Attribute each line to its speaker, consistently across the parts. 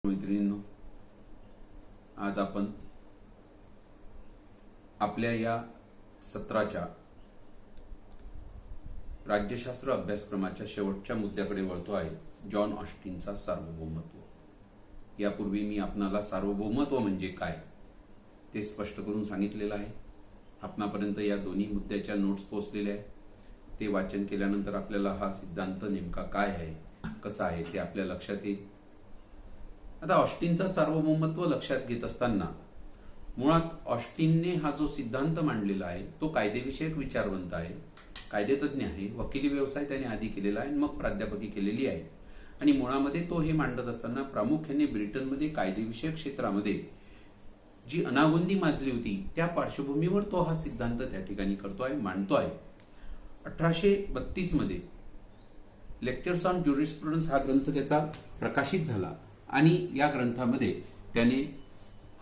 Speaker 1: मैत्रिणींनो, आज आपण आपल्या या सत्राच्या राज्यशास्त्र अभ्यासक्रमाच्या शेवटच्या मुद्द्याकडे वळतो आहे, जॉन ऑस्टिनचा सार्वभौमत्व। यापूर्वी मी आपणाला सार्वभौमत्व म्हणजे काय ते स्पष्ट करून सांगितलेलं आहे। आपणापर्यंत या दोन्ही मुद्द्याच्या नोट्स पोहोचलेल्या आहेत। ते वाचन केल्यानंतर आपल्याला हा सिद्धांत नेमका काय आहे, कसा आहे ते आपल्या लक्षात येईल। आता ऑस्टिनचा सार्वभौमत्व लक्षात घेत असताना मुळात ऑस्टिनने हा जो सिद्धांत मांडलेला आहे तो कायदेविषयक विचारवंत आहे, कायदेतज्ञ आहे, वकिली व्यवसाय त्याने आधी केलेला आहे, मग प्राध्यापकी केलेली आहे। आणि मुळामध्ये तो हे मांडत असताना प्रामुख्याने ब्रिटनमध्ये कायदेविषयक क्षेत्रामध्ये जी अनागोंदी माजली होती त्या पार्श्वभूमीवर तो हा सिद्धांत त्या ठिकाणी करतोय, मांडतोय। 1832 मध्ये लेक्चर्स ऑन ज्युरिस्प्रुडन्स हा ग्रंथ त्याचा प्रकाशित झाला आणि या ग्रंथामध्ये त्याने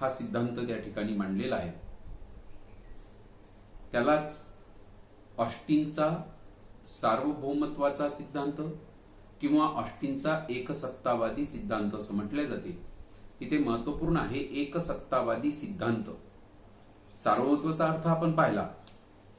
Speaker 1: हा सिद्धांत त्या ठिकाणी मांडलेला आहे। त्यालाच ऑस्टिनचा सार्वभौमत्वाचा सिद्धांत किंवा ऑस्टिनचा एकसत्तावादी सिद्धांत असं म्हटले जाते। इथे महत्वपूर्ण आहे एकसत्तावादी सिद्धांत। सार्वभौमत्वाचा अर्थ आपण पाहिला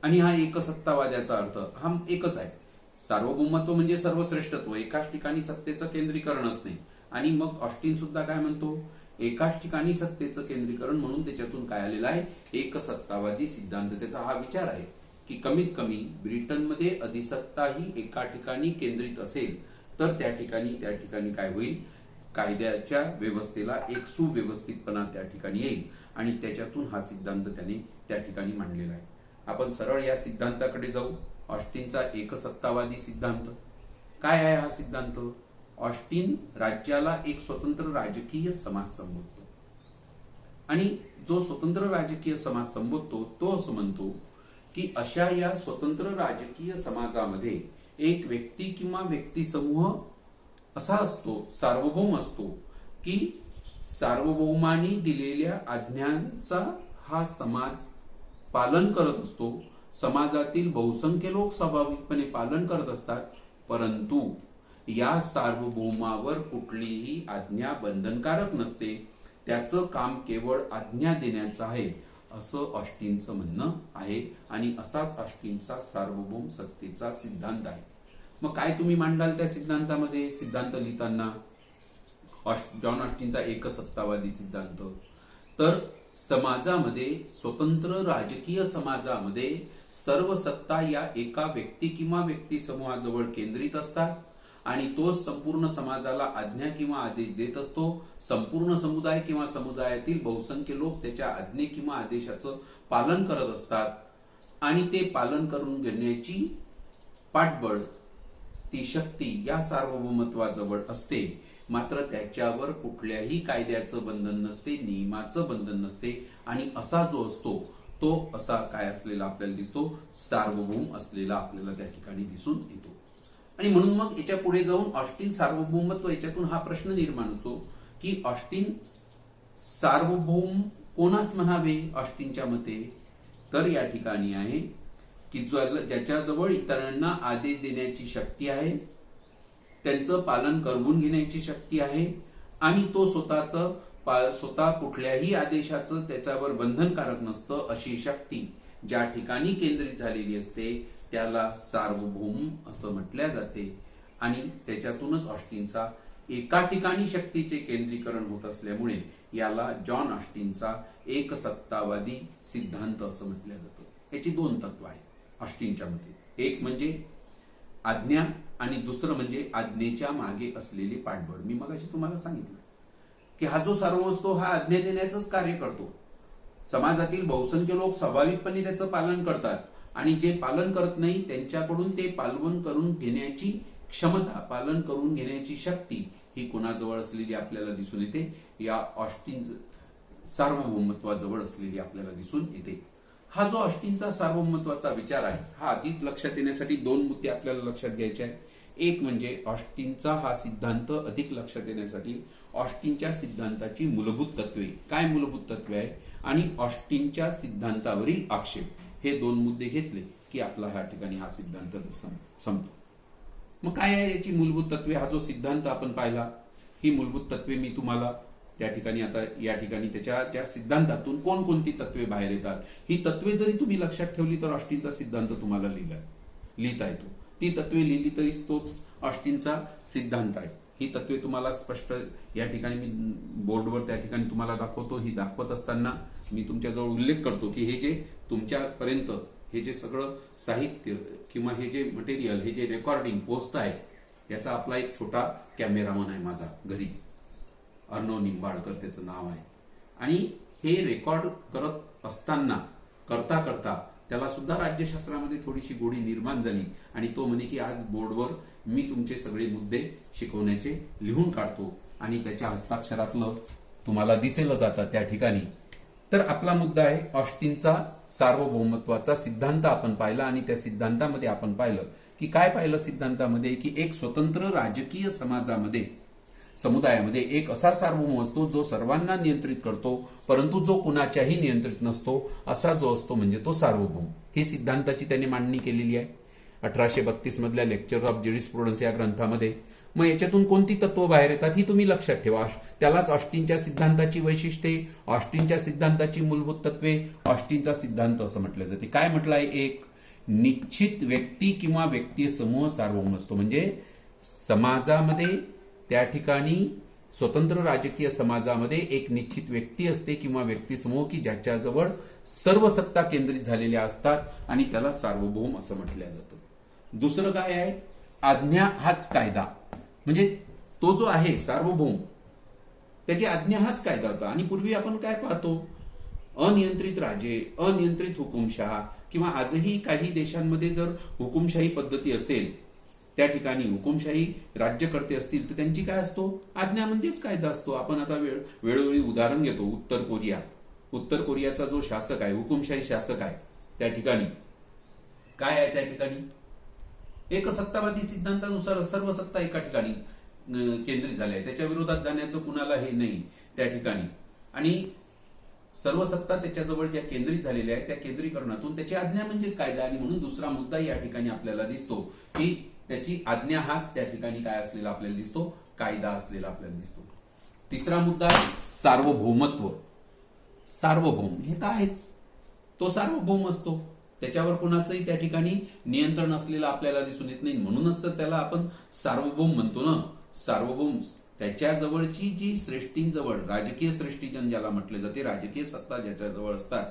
Speaker 1: आणि हा एकसत्तावाद्याचा अर्थ हा एकच आहे। सार्वभौमत्व म्हणजे सर्वश्रेष्ठत्व, एकाच ठिकाणी सत्तेचं केंद्रीकरण असणे। आणि मग ऑस्टिन सुद्धा काय म्हणतो, एकाच ठिकाणी सत्तेचं केंद्रीकरण, म्हणून त्याच्यातून काय आलेला आहे, एकसत्तावादी सिद्धांत। त्याचा हा विचार आहे की कमीत कमी ब्रिटनमध्ये अधिसत्ता ही एका ठिकाणी केंद्रित असेल तर त्या ठिकाणी काय होईल, कायद्याच्या व्यवस्थेला एक सुव्यवस्थितपणा त्या ठिकाणी येईल। आणि त्याच्यातून हा सिद्धांत त्याने त्या ठिकाणी मांडलेला आहे। आपण सरळ या सिद्धांताकडे जाऊ। ऑस्टिनचा एकसत्तावादी सिद्धांत काय आहे? हा सिद्धांत ऑस्टिन राज्याला एक स्वतंत्र राजकीय समाज संबोधतो आणि जो स्वतंत्र राजकीय समाज संबोधतो तो असं म्हणतो की अशा या स्वतंत्र राजकीय समाजामध्ये एक व्यक्ती किंवा व्यक्ती समूह असा असतो, सार्वभौम असतो, की सार्वभौमाने दिलेल्या आज्ञांचा हा समाज पालन करत असतो। समाजातील बहुसंख्य लोक स्वाभाविकपणे पालन करत असतात, परंतु या सार्वभौमावर कुठलीही आज्ञा बंधनकारक नसते। त्याचं काम केवळ आज्ञा देण्याचं आहे असं ऑस्टिनचं म्हणणं आहे आणि असाच ऑस्टिनचा सार्वभौम सत्तेचा सिद्धांत आहे। मग काय तुम्ही मांडाल त्या सिद्धांतामध्ये? सिद्धांत लिहिताना जॉन ऑस्टिनचा एकसत्तावादी सिद्धांत, तर समाजामध्ये, स्वतंत्र राजकीय समाजामध्ये सर्व सत्ता या एका व्यक्ती किंवा व्यक्ती समूहाजवळ केंद्रित असतात आणि तो संपूर्ण समाजाला आज्ञा किंवा आदेश देत असतो। संपूर्ण समुदाय किंवा समुदायातील बहुसंख्य लोक त्याच्या आज्ञे किंवा आदेशाचं पालन करत असतात आणि ते पालन करून घेण्याची पाठबळ, ती शक्ती या सार्वभौमत्वाजवळ असते। मात्र त्याच्यावर कुठल्याही कायद्याचं बंधन नसते, नियमाचं बंधन नसते आणि असा जो असतो तो असा काय असलेला आपल्याला दिसतो, सार्वभौम असलेला आपल्याला त्या ठिकाणी दिसून येतो। आणि म्हणून मग याच्या पुढे जाऊन ऑस्टिन सार्वभौमत्व, याच्यातून हा प्रश्न निर्माण होतो की ऑस्टिन सार्वभौम कोणास म्हणावे ऑस्टिनच्या मते? तर या ठिकाणी आहे की ज्याच्याजवळ इतरांना आदेश देण्याची शक्ती आहे, त्यांचं पालन करवून घेण्याची शक्ती आहे आणि तो स्वतः कुठल्याही आदेशाचं त्याच्यावर बंधनकारक नसतं, अशी शक्ती ज्या ठिकाणी केंद्रित झालेली असते त्याला सार्वभौम असं म्हटल्या जाते। आणि त्याच्यातूनच ऑस्टिनचा एका ठिकाणी शक्तीचे केंद्रीकरण होत असल्यामुळे याला जॉन ऑस्टिनचा एकसत्तावादी सिद्धांत असं म्हटलं जातं। याची दोन तत्व आहेत ऑस्टिनच्या मते, एक म्हणजे आज्ञा आणि दुसरं म्हणजे आज्ञेच्या मागे असलेली पाठबळ। मी मगाशी तुम्हाला सांगितलं की हा जो सार्वभौम असतो हा आज्ञा देण्याचंच कार्य करतो। समाजातील बहुसंख्य लोक स्वाभाविकपणे त्याचं पालन करतात आणि जे पालन करत नाही त्यांच्याकडून ते पालन करून घेण्याची क्षमता, पालन करून घेण्याची शक्ती ही कोणाजवळ असलेली आपल्याला दिसून येते, या ऑस्टिन सार्वभौमत्वाजवळ असलेली आपल्याला दिसून येते। हा जो ऑस्टिनचा सार्वभौमत्वाचा विचार आहे हा अधिक लक्षात येण्यासाठी दोन मुद्दे आपल्याला लक्षात घ्यायचे आहेत। एक म्हणजे ऑस्टिनचा हा सिद्धांत अधिक लक्षात येण्यासाठी ऑस्टिनच्या सिद्धांताची मूलभूत तत्वे, काय मूलभूत तत्वे आहे आणि ऑस्टिनच्या सिद्धांतावरील आक्षेप, हे दोन मुद्दे घेतले की आपला ह्या ठिकाणी हा सिद्धांत संपतो। मग काय आहे याची मूलभूत तत्वे? हा जो सिद्धांत आपण पाहिला, ही मूलभूत तत्वे मी तुम्हाला त्या ठिकाणी आता या ठिकाणी त्याच्या त्या सिद्धांतातून कोणकोणती तत्वे बाहेर येतात, ही तत्वे जरी तुम्ही लक्षात ठेवली तर ऑस्टिनचा सिद्धांत तुम्हाला लिहिता येतो. ती तत्वे लिहिली तरी तोच ऑस्टिनचा सिद्धांत आहे. ही तत्वे तुम्हाला स्पष्ट या ठिकाणी मी बोर्डवर त्या ठिकाणी तुम्हाला दाखवतो. ही दाखवत असताना मी तुमच्याजवळ उल्लेख करतो की हे जे तुमच्यापर्यंत हे जे सगळं साहित्य किंवा हे जे मटेरियल, हे जे रेकॉर्डिंग पोहोचत आहे, याचा आपला एक छोटा कॅमेरामन आहे माझा घरी, अर्णव निंबाळकर त्याचं नाव आहे. आणि हे रेकॉर्ड करत असताना करता करता त्याला सुद्धा राज्यशास्त्रामध्ये थोडीशी गोडी निर्माण झाली आणि तो म्हणे की आज बोर्डवर मी तुमचे सगळे मुद्दे शिकवण्याचे लिहून काढतो आणि त्याच्या हस्ताक्षरातलं तुम्हाला दिसेलच आता त्या ठिकाणी. तर आपला मुद्दा आहे ऑस्टिनचा सार्वभौमत्वाचा सिद्धांत आपण पाहिला आणि त्या सिद्धांतामध्ये आपण पाहिलं की काय पाहिलं सिद्धांतामध्ये की एक स्वतंत्र राजकीय समुदायामध्ये एक असा सार्वभौम असतो जो सर्वांना नियंत्रित करतो परंतु जो कुणाच्याही नियंत्रित नसतो, असा जो असतो म्हणजे तो सार्वभौम. ही सिद्धांताची त्यांनी मांडणी केलेली आहे 1832 मधल्या लेक्चर ऑफ ज्युरिस्प्रुडन्स या ग्रंथामध्ये. मग याच्यातून कोणती तत्व बाहेर येतात ही तुम्ही लक्षात ठेवा. त्यालाच ऑस्टिनच्या सिद्धांताची वैशिष्ट्ये, ऑस्टिनच्या सिद्धांताची मूलभूत तत्वे, ऑस्टिनचा सिद्धांत असं म्हटलं जाते. काय म्हटलं आहे? एक निश्चित व्यक्ती किंवा व्यक्ती समूह सार्वभौम असतो. म्हणजे समाजामध्ये त्या ठिकाणी स्वतंत्र राजकीय समाजामध्ये एक निश्चित व्यक्ती असते किंवा व्यक्ती समूह की ज्याच्याजवळ सर्व सत्ता केंद्रित झालेल्या असतात आणि त्याला सार्वभौम असं म्हटलं जातं. दुसरं काय आहे? आज्ञा हाच कायदा. म्हणजे तो जो आहे सार्वभौम त्याची आज्ञा हाच कायदा होता. आणि पूर्वी आपण काय पाहतो? अनियंत्रित राजे, अनियंत्रित हुकुमशाह किंवा आजही काही देशांमध्ये जर हुकुमशाही पद्धती असेल, त्या ठिकाणी हुकुमशाही राज्यकर्ते असतील तर त्यांची काय असतो? आज्ञा म्हणजेच कायदा असतो. आपण आता वेळोवेळी उदाहरण घेतो. उत्तर कोरियाचा जो शासक आहे, हुकुमशाही शासक आहे, त्या ठिकाणी काय आहे? त्या ठिकाणी एकसत्तावादी सिद्धांतानुसार सर्व सत्ता एका ठिकाणी केंद्रित झाल्या आहे. त्याच्या विरोधात जाण्याचं कुणाला हे नाही त्या ठिकाणी. आणि सर्व सत्ता त्याच्याजवळ ज्या केंद्रित झालेल्या आहेत त्या केंद्रीकरणातून त्याची आज्ञा म्हणजेच कायदा. आणि म्हणून दुसरा मुद्दा या ठिकाणी आपल्याला दिसतो की त्याची आज्ञा हाच त्या ठिकाणी काय असलेला आपल्याला दिसतो? कायदा असलेला आपल्याला दिसतो. तिसरा मुद्दा सार्वभौमत्व. सार्वभौम हे तर आहेच, तो सार्वभौम असतो, त्याच्यावर कुणाचंही त्या ठिकाणी नियंत्रण असलेलं आपल्याला दिसून येत नाही. म्हणूनच तर त्याला आपण सार्वभौम म्हणतो ना. सार्वभौम त्याच्याजवळची जी श्रेष्ठींजवळ, राजकीय श्रेष्ठीजन ज्याला म्हटले जाते, राजकीय सत्ता ज्याच्याजवळ असतात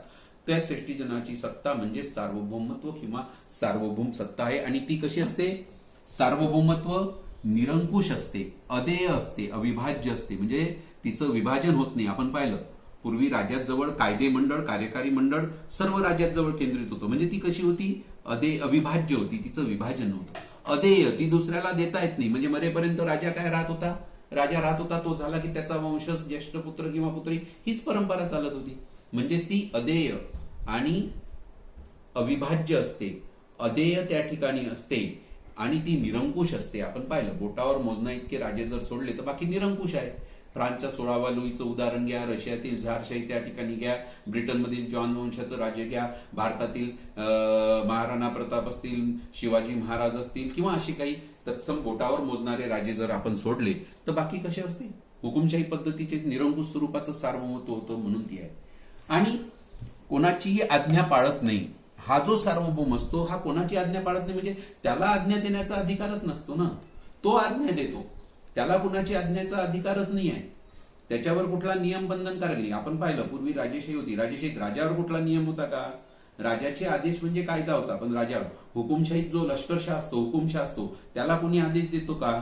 Speaker 1: त्या श्रेष्ठीजनाची सत्ता म्हणजे सार्वभौमत्व किंवा सार्वभौम सत्ता आहे. आणि ती कशी असते? सार्वभौमत्व निरंकुश असते, अदेय असते, अविभाज्य असते. म्हणजे तिचं विभाजन होत नाही. आपण पाहिलं पूर्वी राज्याजवळ कायदे मंडळ, कार्यकारी मंडळ सर्व राज्याजवळ केंद्रित होतं. म्हणजे ती कशी होती? अविभाज्य होती, तिचं विभाजन होतं. अदेय, ती दुसऱ्याला देता येत नाही. म्हणजे मरेपर्यंत राजा काय राहत होता? राजा राहत होता, तो झाला की त्याचा वंशज, ज्येष्ठ पुत्र किंवा पुत्री हीच परंपरा चालत होती. म्हणजेच ती अदेय आणि अविभाज्य असते, अदेय त्या ठिकाणी असते आणि ती निरंकुश असते. आपण पाहिलं बोटावर मोजना इतके राजे जर सोडले तर बाकी निरंकुश आहे. फ्रान्सच्या 16व्या लुईचं उदाहरण घ्या, रशियातील झारशाही त्या ठिकाणी घ्या, ब्रिटनमधील जॉन वंशाचं राज्य घ्या, भारतातील महाराणा प्रताप असतील, शिवाजी महाराज असतील किंवा अशी काही तत्सम बोटावर मोजणारे राजे जर आपण सोडले तर बाकी कसे असते? हुकुमशाही पद्धतीचे निरंकुश स्वरूपाचं सार्वभौमत्व होतं, म्हणून ती आहे. आणि कोणाचीही आज्ञा पाळत नाही. हा जो सार्वभौम असतो हा कोणाची आज्ञा पाळत नाही. म्हणजे त्याला आज्ञा देण्याचा अधिकारच नसतो ना, तो आज्ञा देतो. त्याला कुणाची आज्ञेचा अधिकारच नाही आहे. त्याच्यावर कुठला नियम बंधनकारक नाही. आपण पाहिलं पूर्वी राजेशाही होती, राजेशाहीत राजावर कुठला नियम होता का? राजाचे आदेश म्हणजे कायदा होता, पण राजावर. हुकुमशाहीत जो लष्करशाह असतो, हुकुमशाह असतो, त्याला कोणी आदेश देतो का?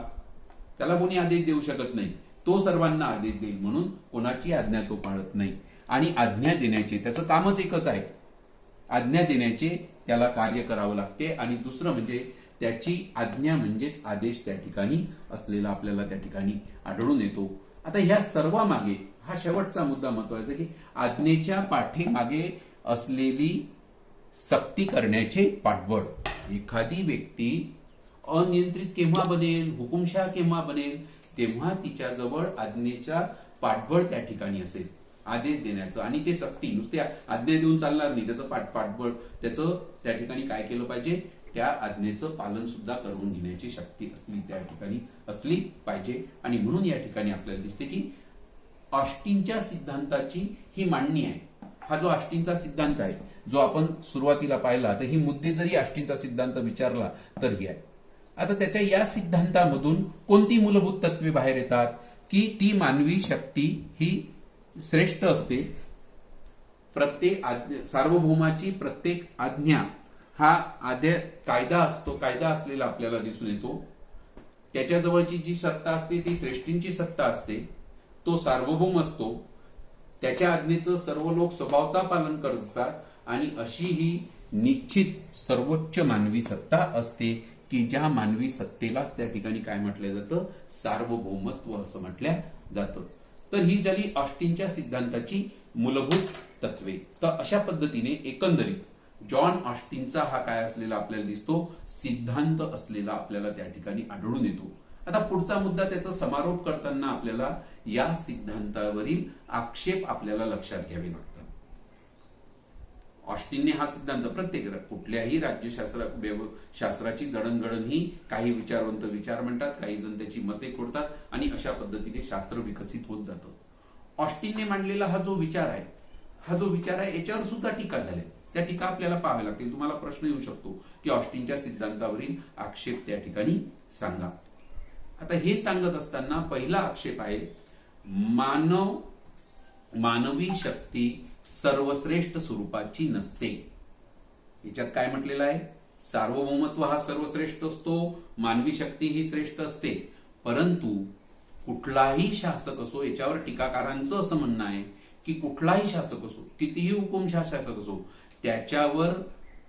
Speaker 1: त्याला कोणी आदेश देऊ शकत नाही. तो सर्वांना आदेश देईल, म्हणून कोणाची आज्ञा तो पाळत नाही. आणि आज्ञा देण्याचे त्याचं कामच एकच आहे, आज्ञा देण्याचे त्याला कार्य करावं लागते. आणि दुसरं म्हणजे त्याची आज्ञा म्हणजेच आदेश त्या ठिकाणी असलेला आपल्याला त्या ठिकाणी आढळून येतो. आता ह्या सर्व मागे हा शेवटचा मुद्दा महत्वाचा की आज्ञेच्या पाठीमागे असलेली सक्ती करण्याचे पाठबळ. एखादी व्यक्ती अनियंत्रित केव्हा बनेल, हुकुमशाह केव्हा बनेल, तेव्हा तिच्याजवळ आज्ञेचा पाठबळ त्या ठिकाणी असेल, आदेश देण्याचं. आणि ते सक्ती नुसते आज्ञा देऊन चालणार नाही, त्याचं पाठबळ, त्याचं त्या ठिकाणी काय केलं पाहिजे? त्या आज्ञेचं पालन सुद्धा करून घेण्याची शक्ती असली त्या ठिकाणी असली पाहिजे. आणि म्हणून या ठिकाणी आपल्याला दिसते की ऑस्टिनच्या सिद्धांताची ही मांडणी आहे. हा जो ऑस्टिनचा सिद्धांत आहे, जो आपण सुरुवातीला पाहिला, तर ही मुद्दे जरी ऑस्टिनचा सिद्धांत विचारला तर ही आहे. आता त्याच्या या सिद्धांतामधून कोणती मूलभूत तत्वे बाहेर येतात, की ती मानवी शक्ती ही श्रेष्ठ असते. प्रत्येक सार्वभौमाची प्रत्येक आज्ञा हा कायदा असतो, कायदा असलेला आपल्याला दिसून येतो. त्याच्याजवळची जी सत्ता असते ती श्रेष्ठींची सत्ता असते. तो सार्वभौम असतो, त्याच्या आज्ञेचं सर्व लोक स्वभावतः पालन करत असतात, आणि अशी ही निश्चित सर्वोच्च मानवी सत्ता असते, की ज्या मानवी सत्तेलाच त्या ठिकाणी काय म्हटलं जातं, सार्वभौमत्व असं म्हटलं जातं. तर ही झाली ऑस्टिनच्या सिद्धांताची मूलभूत तत्वे. तर अशा पद्धतीने एकंदरीत जॉन ऑस्टिनचा हा काय असलेला आपल्याला दिसतो, सिद्धांत असलेला आपल्याला त्या ठिकाणी आढळून येतो. आता पुढचा मुद्दा, त्याचा समारोप करताना आपल्याला या सिद्धांतावरील आक्षेप आपल्याला लक्षात घ्यावे लागतात. ऑस्टिनने हा सिद्धांत प्रत्येक कुठल्याही राज्यशास्त्राची जडणघडण ही काही विचारवंत विचार म्हणतात, काही जण त्याची मते खोडतात, आणि अशा पद्धतीने शास्त्र विकसित होत जातं. ऑस्टिनने मांडलेला हा जो विचार आहे याच्यावर सुद्धा टीका झाल्या. त्या टीका आपल्याला पाहाव्या लागतील. तुम्हाला प्रश्न येऊ शकतो की ऑस्टिनच्या सिद्धांतावरील आक्षेप त्या ठिकाणी सांगा. आता हे सांगत असताना पहिला आक्षेप आहे, मानवी शक्ती सर्वश्रेष्ठ स्वरूपाची नसते. याच्यात काय म्हटलेलं आहे, सार्वभौमत्व हा सर्वश्रेष्ठ असतो, मानवी शक्ती ही श्रेष्ठ असते, परंतु कुठलाही शासक असो, याच्यावर टीकाकारांचं असं म्हणणं आहे की कुठलाही शासक असो, कितीही हुकुमशाह शासक असो, त्याच्यावर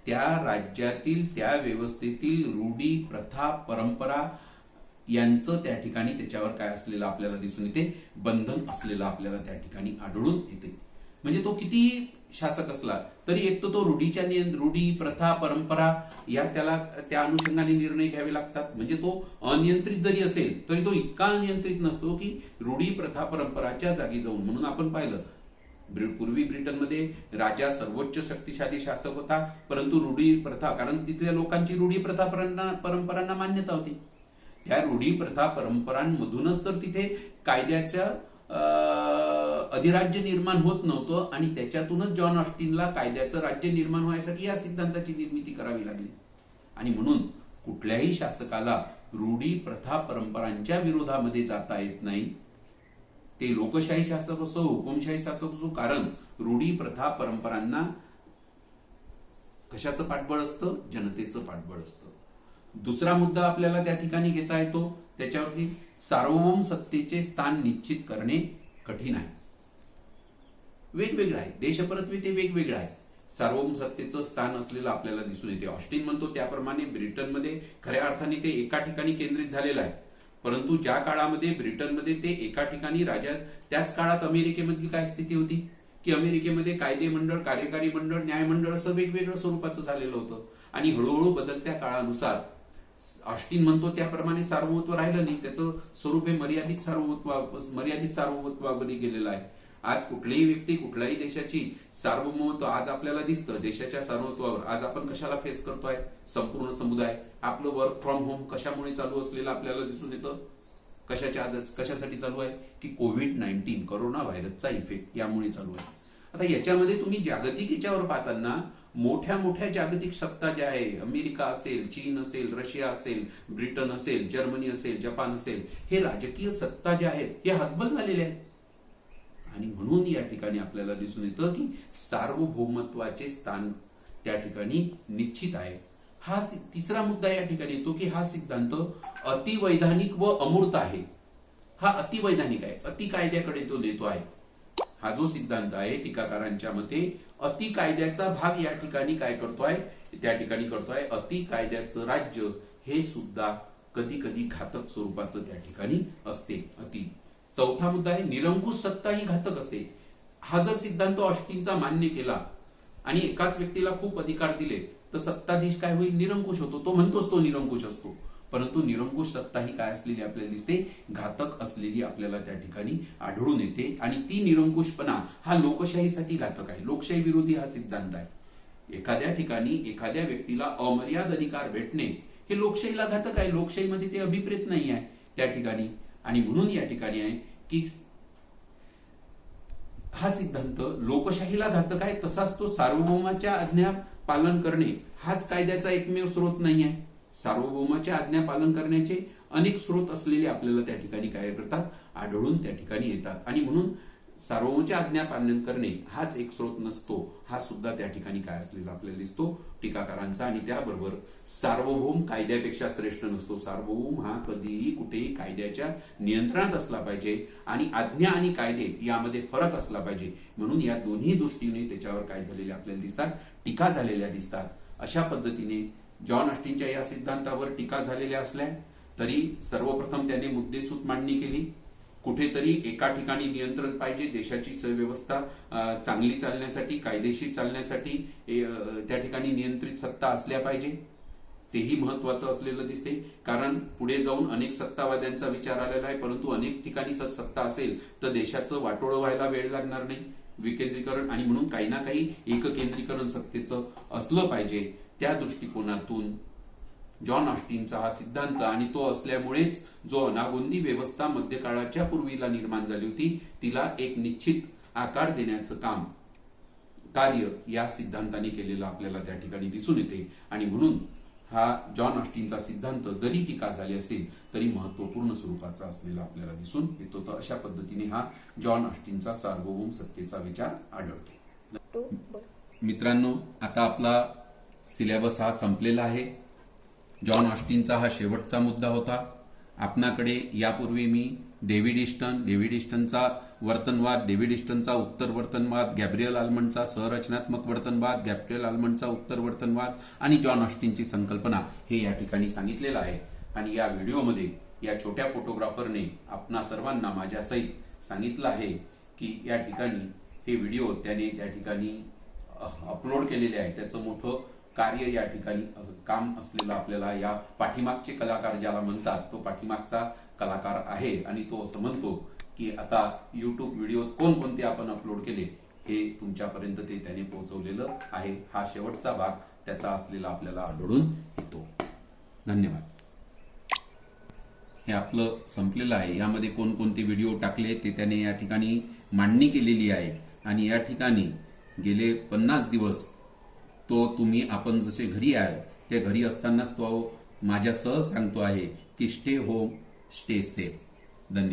Speaker 1: त्या राज्यातील त्या व्यवस्थेतील रूढी, प्रथा, परंपरा यांचं त्या ठिकाणी त्याच्यावर काय असलेलं आपल्याला दिसून येते, बंधन असलेलं आपल्याला त्या ठिकाणी आढळून येते. म्हणजे तो कितीही शासक असला तरी एक तर तो रूढी, प्रथा, परंपरा या त्याला त्या अनुषंगाने निर्णय घ्यावे लागतात. म्हणजे तो अनियंत्रित जरी असेल तरी तो इतका अनियंत्रित नसतो की रूढी, प्रथा, परंपराच्या जागी जाऊन. म्हणून आपण पाहिलं, पूर्वी ब्रिटनमध्ये राजा सर्वोच्च शक्तिशाली शासक होता, परंतु रूढी प्रथा, कारण तिथल्या लोकांची रूढी, प्रथा, परंपरांना मान्यता होती, त्या रूढी, प्रथा, परंपरांमधूनच तर तिथे कायद्याच्या अधिराज्य निर्माण होत नव्हतं, आणि त्याच्यातूनच जॉन ऑस्टिनला कायद्याचं राज्य निर्माण व्हायसाठी या सिद्धांताची निर्मिती करावी लागली. आणि म्हणून कुठल्याही शासकाला रूढी, प्रथा, परंपरांच्या विरोधामध्ये जाता येत नाही. ते लोकशाही शासक असो, हुकुमशाही शासक असो, कारण रूढी, प्रथा, परंपरांना कशाचं पाठबळ असतं, जनतेचं पाठबळ असतं. दुसरा मुद्दा आपल्याला त्या ठिकाणी घेता येतो, त्याच्यावरती सार्वभौम सत्तेचे स्थान निश्चित करणे कठीण आहे. वेगवेगळं आहे, देशपरत्वे ते वेगवेगळं आहे. सार्वभौम सत्तेचं स्थान असलेलं आपल्याला दिसून येते. ऑस्टिन म्हणतो त्याप्रमाणे ब्रिटनमध्ये खऱ्या अर्थाने ते एका ठिकाणी केंद्रित झालेलं आहे, परंतु ज्या काळामध्ये ब्रिटनमध्ये ते एका ठिकाणी राजा, त्याच काळात अमेरिकेमधली काय स्थिती होती की अमेरिकेमध्ये कायदे मंडळ, कार्यकारी मंडळ, न्यायमंडळ असं वेगवेगळं स्वरूपाचं झालेलं होतं. आणि हळूहळू बदलत्या काळानुसार ऑस्टिन म्हणतो त्याप्रमाणे सार्वभौमत्व राहिलं नाही, त्याचं स्वरूप हे मर्यादित सार्वभौमत्वामध्ये गेलेलं आहे. आज कुठलीही व्यक्ती, कुठल्याही देशाची सार्वभौमत्व आज आपल्याला दिसतं. देशाच्या सार्वभौमत्वावर आज आपण कशाला फेस करतोय, संपूर्ण समुदाय आपलं वर्क फ्रॉम होम कशामुळे चालू असलेलं आपल्याला दिसून येतं. कशासाठी चालू आहे की कोविड-19 कोरोना व्हायरसचा इफेक्ट यामुळे चालू आहे. आता याच्यामध्ये तुम्ही जागतिक याच्यावर पाहताना मोठ्या मोठ्या जागतिक सत्ता ज्या आहे, अमेरिका असेल, चीन असेल, रशिया असेल, ब्रिटन असेल, जर्मनी असेल, जपान असेल, हे राजकीय सत्ता ज्या आहेत हे हतबल झालेले आहेत. आणि म्हणून या ठिकाणी आपल्याला दिसून येतं की सार्वभौमत्वाचे स्थान त्या ठिकाणी निश्चित आहे. हा तिसरा मुद्दा या ठिकाणी येतो की हा सिद्धांत अतिवैधानिक व अमूर्त आहे. हा अतिवैधानिक आहे, अति कायद्याकडे तो नेतो आहे. हा जो सिद्धांत आहे टीकाकारांच्या मते अति कायद्याचा भाग या ठिकाणी काय करतोय, त्या ठिकाणी करतोय. अति कायद्याचं राज्य हे सुद्धा कधी कधी घातक स्वरूपाचं त्या ठिकाणी असते. अति. चौथा मुद्दा आहे निरंकुश सत्ता ही घातक असते. हा जर सिद्धांत ऑस्टिनचा मान्य केला आणि एकाच व्यक्तीला खूप अधिकार दिले तर सत्ताधीश काय होईल, निरंकुश होतो. तो म्हणतोच तो निरंकुश असतो, परंतु निरंकुश सत्ता ही काय असलेली आपल्याला दिसते, घातक असलेली आपल्याला त्या ठिकाणी आढळून येते. आणि ती निरंकुशपणा हा लोकशाहीसाठी घातक आहे. लोकशाही विरोधी हा सिद्धांत आहे. एखाद्या ठिकाणी एखाद्या व्यक्तीला अमर्याद अधिकार भेटणे हे लोकशाहीला घातक आहे. लोकशाहीमध्ये ते अभिप्रेत नाही आहे त्या ठिकाणी. आणि म्हणून या ठिकाणी आहे की हा सिद्धांत लोकशाहीला घातक आहे, तसाच तो सार्वभौमाच्या आज्ञा पालन करणे हाच कायद्याचा एकमेव स्रोत नाही आहे. सार्वभौमाच्या आज्ञा पालन करण्याचे अनेक स्रोत असलेले आपल्याला त्या ठिकाणी काय करतात, आढळून त्या ठिकाणी येतात. आणि म्हणून सार्वभौमाच्या आज्ञा पालन करणे हाच एक स्रोत नसतो, हा सुद्धा त्या ठिकाणी काय असलेला आपल्याला दिसतो टीकाकारांचा. आणि त्याबरोबर सार्वभौम कायद्यापेक्षा श्रेष्ठ नसतो. सार्वभौम हा कधीही कुठेही कायद्याच्या नियंत्रणात असला पाहिजे आणि आज्ञा आणि कायदे यामध्ये फरक असला पाहिजे. म्हणून या दोन्ही दृष्टीने त्याच्यावर काय झालेले आपल्याला दिसतात, टीका झालेल्या दिसतात. अशा पद्धतीने जॉन ऑस्टिनच्या या सिद्धांतावर टीका झालेल्या असल्या तरी सर्वप्रथम त्याने मुद्देसूद मांडणी केली. कुठेतरी एका ठिकाणी नियंत्रण पाहिजे, देशाची सुव्यवस्था चांगली चालण्यासाठी, कायदेशीर चालण्यासाठी त्या ठिकाणी नियंत्रित सत्ता असल्या पाहिजे. तेही महत्वाचं असलेलं दिसते, कारण पुढे जाऊन अनेक सत्तावाद्यांचा विचार आलेला आहे. परंतु अनेक ठिकाणी सत्ता असेल तर देशाचं वाटोळं व्हायला वेळ लागणार नाही, विकेंद्रीकरण. आणि म्हणून काही ना काही एककेंद्रीकरण सत्तेचं असलं पाहिजे. त्या दृष्टिकोनातून जॉन ऑस्टिनचा हा सिद्धांत आणि तो असल्यामुळेच जो अनागोंदी व्यवस्था मध्यकाळाच्या पूर्वीला निर्माण झाली होती तिला एक निश्चित आकार देण्याचं कार्य या सिद्धांताने केलेलं आपल्याला त्या ठिकाणी दिसून येते. आणि म्हणून हा जॉन ऑस्टिनचा सिद्धांत जरी टीका झाली असेल तरी महत्वपूर्ण स्वरूपाचा असलेला आपल्याला दिसून येतो. तर अशा पद्धतीने हा जॉन ऑस्टिनचा सार्वभौम सत्तेचा विचार आढळतो. मित्रांनो, आता आपला सिलेबस हा संपलेला आहे. जॉन ऑस्टिनचा हा शेवटचा मुद्दा होता. आपणाकडे यापूर्वी मी डेव्हिड इस्टनचा वर्तनवाद, डेव्हिड इस्टनचा उत्तर वर्तनवाद, गॅब्रियल आल्मंडचा सहरचनात्मक वर्तनवाद, गॅब्रियल आल्मंडचा उत्तर वर्तनवाद आणि जॉन ऑस्टिनची संकल्पना हे या ठिकाणी सांगितलेलं आहे. आणि या व्हिडिओमध्ये या छोट्या फोटोग्राफरने आपणा सर्वांना माझ्यासहित सांगितलं आहे की या ठिकाणी हे व्हिडिओ त्याने त्या ठिकाणी अपलोड केलेले आहे. त्याचं मोठं कार्य या ठिकाणी काम असलेलं आपल्याला या पाठीमागचे कलाकार ज्याला म्हणतात तो पाठीमागचा कलाकार आहे. आणि तो असं म्हणतो की आता युट्यूब व्हिडिओ कोणकोणते आपण अपलोड केले हे तुमच्यापर्यंत ते त्याने पोहोचवलेलं आहे. हा शेवटचा भाग त्याचा असलेला आपल्याला आढळून येतो. धन्यवाद. हे आपलं संपलेलं आहे. यामध्ये कोणकोणते व्हिडिओ टाकले ते त्याने या ठिकाणी मांडणी केलेली आहे. आणि या ठिकाणी गेले 50 दिवस आपण जसे घरी आहे त्या घरी असतानाच तो माझ्यासह सांगतो आहे की स्टे होम, स्टे सेफ. धन्यवाद.